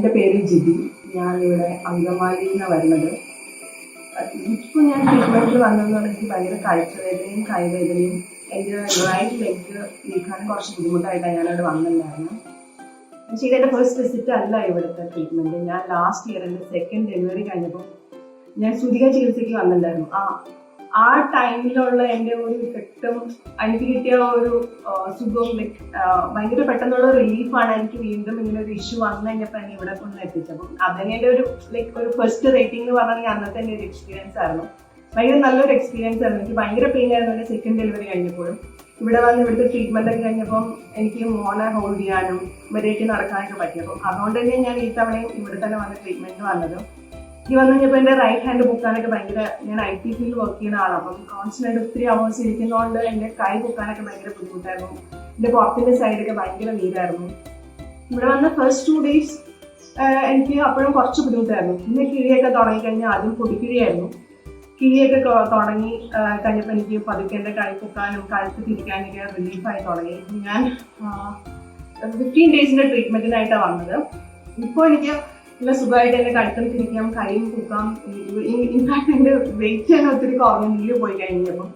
എൻ്റെ പേര് ജിബി. ഞാനിവിടെ അങ്കമാലിയിൽ നിന്നാണ് വരുന്നത്. ഇപ്പോൾ ഞാൻ ട്രീറ്റ്മെൻറ്റിൽ വന്നതെന്ന് എനിക്ക് ഭയങ്കര കഴുത്തുവേദനയും കൈവേദനയും എൻ്റെ റൈറ്റ് ലെഗ് നീക്കാൻ കുറച്ച് ബുദ്ധിമുട്ടായിട്ടാണ് ഞാനിവിടെ വന്നിട്ടുണ്ടായിരുന്നു. പക്ഷേ ഇതെൻ്റെ ഫസ്റ്റ് വിസിറ്റ് അല്ല ഇവിടുത്തെ ട്രീറ്റ്മെൻറ്റ്. ഞാൻ ലാസ്റ്റ് ഇയർ എൻ്റെ സെക്കൻഡ് ഡെലിവറി കഴിഞ്ഞപ്പോൾ ഞാൻ സുതിക ചികിത്സയ്ക്ക് വന്നിട്ടുണ്ടായിരുന്നു. ആ ടൈമിലുള്ള എൻ്റെ ഒരു ഇഫക്റ്റും എനിക്ക് കിട്ടിയ ഒരു സുഖവും ഭയങ്കര പെട്ടെന്നുള്ള റിലീഫാണ്. എനിക്ക് വീണ്ടും ഇങ്ങനെ ഒരു ഇഷ്യൂ വന്നു കഴിഞ്ഞപ്പോൾ എന്നെ ഇവിടെ കൊണ്ട് എത്തിച്ചപ്പോൾ അതിനെ ഒരു ഒരു ഫസ്റ്റ് റേറ്റിംഗ് എന്ന് പറഞ്ഞാൽ അന്നത്തെ എൻ്റെ ഒരു എക്സ്പീരിയൻസ് ആയിരുന്നു. ഭയങ്കര നല്ലൊരു എക്സ്പീരിയൻസ് ആയിരുന്നു. എനിക്ക് ഭയങ്കര പെയിൻ ആയിരുന്നു എൻ്റെ സെക്കൻഡ് ഡെലിവറി കഴിഞ്ഞപ്പോഴും. ഇവിടെ വന്ന് ഇവിടുത്തെ ട്രീറ്റ്മെൻ്റ് ഒക്കെ കഴിഞ്ഞപ്പം എനിക്ക് മോനെ ഹോൾഡ് ചെയ്യാനും ഇവരേക്ക് നടക്കാനൊക്കെ പറ്റിയപ്പം അതുകൊണ്ട് തന്നെ ഞാൻ ഈ തവണയും ഇവിടെ തന്നെ വന്ന് ട്രീറ്റ്മെൻറ്റ് വന്നത്. ഈ വന്നു കഴിഞ്ഞപ്പോൾ എൻ്റെ റൈറ്റ് ഹാൻഡ് പൊക്കാനൊക്കെ ഭയങ്കര, ഞാൻ IT ഫീൽഡിൽ വർക്ക് ചെയ്യുന്ന ആളാണ്. അപ്പം കോൺസ്റ്റൻ്റ് ഒത്തിരി അവേഴ്സ് ഇരിക്കുന്നതുകൊണ്ട് എൻ്റെ കൈ പൊക്കാനൊക്കെ ഭയങ്കര ബുദ്ധിമുട്ടായിരുന്നു. എൻ്റെ പുറത്തിൻ്റെ സൈഡൊക്കെ ഭയങ്കര നീരായിരുന്നു. ഇവിടെ വന്ന ഫസ്റ്റ് 2 days എനിക്ക് അപ്പോഴും കുറച്ച് ബുദ്ധിമുട്ടായിരുന്നു. പിന്നെ കിഴിയൊക്കെ തുടങ്ങിക്കഴിഞ്ഞാൽ ആദ്യം പൊടിക്കിഴിയായിരുന്നു. കിഴിയൊക്കെ തുടങ്ങി കഴിഞ്ഞപ്പോൾ എനിക്ക് പതുക്കെ എൻ്റെ കൈ പൊക്കാനും കഴുത്ത് തിരിക്കാനൊക്കെ റിലീഫായി തുടങ്ങി. ഞാൻ 15 days ട്രീറ്റ്മെൻറ്റിനായിട്ടാണ് വന്നത്. ഇപ്പോൾ എനിക്ക് നല്ല സുഖമായിട്ട് എൻ്റെ കഴുത്തും തിരിക്കാം, കൈയും പൂക്കാം. ഇൻഫാക്ട് എൻ്റെ വെയിറ്റ് തന്നെ ഒത്തിരി കുറഞ്ഞു. നീര് പോയി കഴിഞ്ഞപ്പം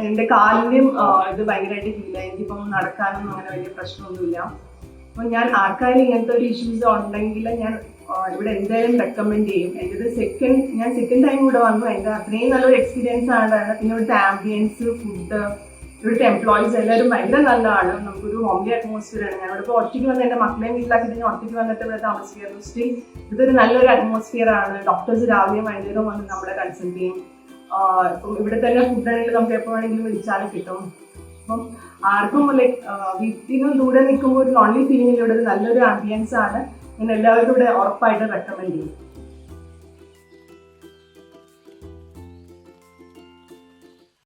എൻ്റെ കാലിൻ്റെയും ഇത് ഭയങ്കരമായിട്ട് ഫീലായി. എനിക്കിപ്പം നടക്കാനും അങ്ങനെ വലിയ പ്രശ്നമൊന്നുമില്ല. അപ്പം ഞാൻ ആർക്കാരും ഇങ്ങനത്തെ ഒരു ഇഷ്യൂസ് ഉണ്ടെങ്കിൽ ഞാൻ ഇവിടെ എന്തായാലും റെക്കമെൻഡ് ചെയ്യും. ഞാൻ സെക്കൻഡ് ടൈം ഇവിടെ വന്നു. എൻ്റെ അത്രയും നല്ലൊരു എക്സ്പീരിയൻസ് ആണ്. പിന്നെ ഇവിടുത്തെ ആംബിയൻസ്, ഫുഡ്, ഇവിടുത്തെ എംപ്ലോയീസ് എല്ലാവരും ഭയങ്കര നല്ലതാണ്. നമുക്കൊരു ഹോംലി അറ്റ്മോസ്ഫിയർ ആണ്. ഞാൻ ഇവിടെ ഒറ്റയ്ക്ക് വന്ന് എൻ്റെ മക്കളെയും വീട്ടിലാക്കിയിട്ട് ഞാൻ ഒറ്റയ്ക്ക് വന്നിട്ട് ഇവിടെ താമസിക്കായിരുന്നു. സ്റ്റിൽ ഇതൊരു നല്ലൊരു അറ്റ്മോസ്ഫിയർ ആണ്. ഡോക്ടേഴ്സ് രാവിലെയും വൈകുന്നേരവും വന്ന് നമ്മളെ കൺസൾട്ട് ചെയ്യും. ഇവിടെ തന്നെ ഫുഡ് ആണെങ്കിലും നമുക്ക് എപ്പോൾ വേണമെങ്കിലും വിളിച്ചാലും കിട്ടും. അപ്പം ആർക്കും വീട്ടിന് ദൂരെ നിൽക്കുമ്പോൾ ഒരു ലോൺലി ഫീലിംഗിൽ ഇവിടെ നല്ലൊരു ആംബിയൻസ് ആണ്. ഞാൻ എല്ലാവരും ഇവിടെ ഉറപ്പായിട്ട് റെക്കമെൻഡ് ചെയ്യും.